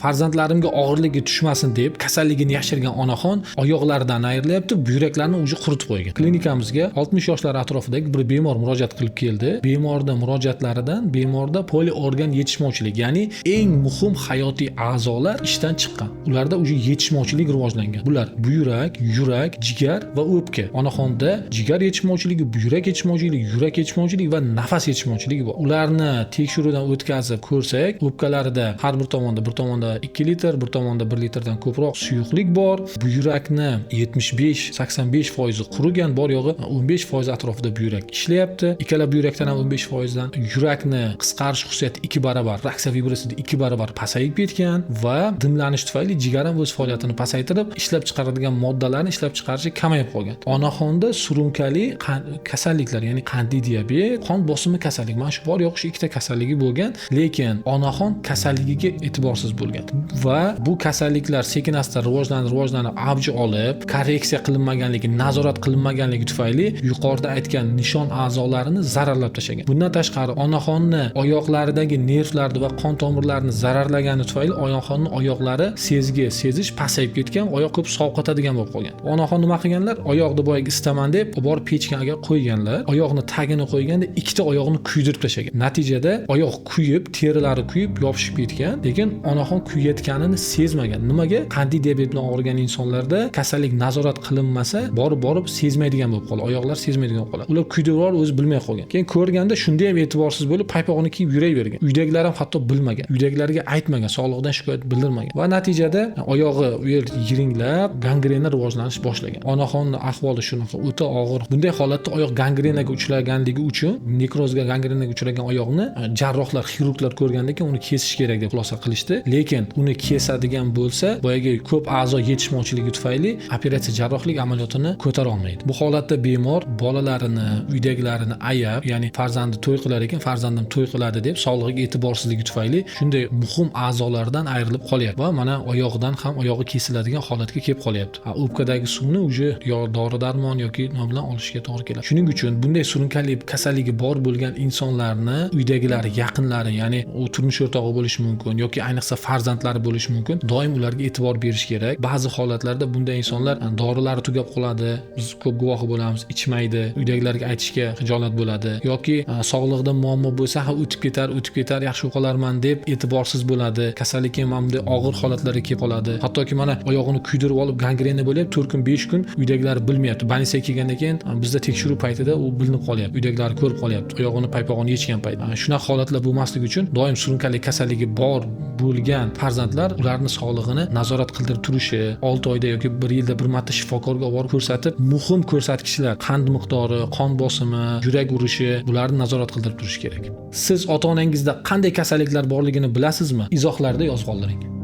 farzandlarimga og'irligi tushmasin deb kasalligini yashirgan onaxon oyoqlaridan ayrilyapti, buyraklarni uje quritib qo'ygan. Klinikamizga 60 yoshlar atrofidagi bir bemor murojaat qilib keldi. Bemorda murojaatlaridan bemorda poliorgan yetishmovchilik, ya'ni eng muhim hayotiy a'zolar ishdan chiqqan. Ularda uje yetishmovchilik rivojlangan. Bular buyrak, yurak, jigar va o'pka. Onaxonda jigar yetishmovchiligi, buyrak yetishmovchiligi, yurak yetishmovchiligi va nafas yetishmovchiligi bor. Ularni tekshiruvdan o'tkazib ko'rsak, o'pkalarida har bir tomonda 2 litr, bir tomonda 1 litrdan ko'proq suyuqlik bor. Buyrakni 75-85% qurigan, bor yo'g'i 15% atrofida buyrak ishlayapti. Ikkala buyrakdan ham 15% dan yurakni qisqarish xususiyati 2 barobar, reaksiya vibratsiyada 2 barobar pasayib ketgan va dimlanish tufayli jigar ham o'z faoliyatini pasaytirib, ishlab chiqaradigan moddalarni ishlab chiqarishi kamayib qolgan. Onaxonda surunkali kasalliklar, ya'ni qandli diabet, qon bosimi kasalligi, mana shu bor yo'q shu ikkita kasalligi bo'lgan, lekin onaxon kasalligiga e'tiborsiz bo'lgan va bu kasalliklar sekin-asta rivojlanib avj olib, korreksiya qilinmaganligi, nazorat qilinmaganligi tufayli yuqorida aytgan nishon a'zolarini zararlab tashlagan. Bundan tashqari onaxonni oyoqlaridagi nervlarni va qon tomirlarini zararlagani tufayli onaxonning oyoqlari sezish pasayib ketgan, oyoq ko'p sovqotadigan bo'lib qolgan. Onaxon nima qilganlar? Oyoqni boyaga istaman deb borib pechkaga qo'yganlar. Oyoqni tagini qo'yganda ikkita oyoqni kuydirib tashlagan. Natijada oyoq kuyib, terilari kuyib, yopishib ketgan, lekin onaxon kuyayotganini sezmagan. Nimaga? Qandli diabet bilan og'rigan insonlarda kasallik nazorat qilinmasa, borib sezmaydigan bo'lib qoladi. Oyoqlar sezmaydigan bo'lib qoladi. Ular kuydirib o'zi bilmay qolgan. Keyin ko'rganda shunda ham e'tiborsiz bo'lib, paypog'ini kiyib yuravergan. Uydagilar ham hatto bilmagan. Uydagilarga aytmagan, sog'liqdan shikoyat bildirmagan. Va natijada oyog'i u yer yiringlab, gangrena rivojlanish boshlagan. Onaxonning ahvoli shunaqa o'ta og'ir. Bunday holatda oyoq gangrenaga uchraganligi uchun, nekrozga, gangrenaga uchragan oyoqni jarrohlar, xirurglar ko'rgandan keyin uni kesish kerak deb xulosa qilishdi. Lekin uni kesadigan bo'lsa, boyagi ko'p a'zo yetishmovchiligi tufayli operatsiya jarrohlik amaliyotini ko'tara olmaydi. Bu holatda bemor bolalarini, uydagilarini ayab, ya'ni farzandi to'y qilar ekan, farzandim to'y qiladi deb sog'lig'iga e'tiborsizligi tufayli shunday muhim a'zolardan ayrilib qolyapti va mana oyog'idan ham oyog'i kesiladigan holatga kelib qolyapti. O'pkadagi suvni uje yo dori-darmon yoki nima bilan olishga to'g'ri keladi. Shuning uchun bunday surunkali kasalligi bor bo'lgan insonlarni uydagilari, yaqinlari, ya'ni u turmush o'rtog'i bo'lishi mumkin yoki ayniqsa farzandlari bo'lishi mumkin, doim ularga e'tibor berish kerak. Ba'zi holatlarda bunday insonlar dorilari tugab qoladi, biz ko'p guvohi bo'lamiz, ichmaydi, uydagilarga aytishga xijolat bo'ladi yoki sog'lig'ida muammo bo'lsa ham o'tib ketar, yaxshi qolarman deb e'tiborsiz bo'ladi. Kasallik ham bunday og'ir holatlarga kelib qoladi. Hattoki mana oyog'ini kuydirib olib gangrena bo'lib 4 kun, 5 kun uydagilar bilmayapti. Больницаga kelgandan keyin bizda tekshiruv paytida u bilinib qolyapti. Uydagilar ko'rib qolyapti. Oyog'ini, paypog'ini yechgan payt. Shunaqa holatlar bo'lmasligi uchun doim surunkali kasalligi bor bo'lgan farzandlar ularning sog'lig'ini nazorat qildirib turishi, 6 oyda yoki 1 yilda bir marta shifokorga olib ko'rsatib, muhim ko'rsatkichlar, qand miqdori, qon bosimi, yurak urishi, bularni nazorat qildirib turish kerak. Siz ota-onangizda qanday kasalliklar borligini bilasizmi? Izohlarda yozib qoldiring.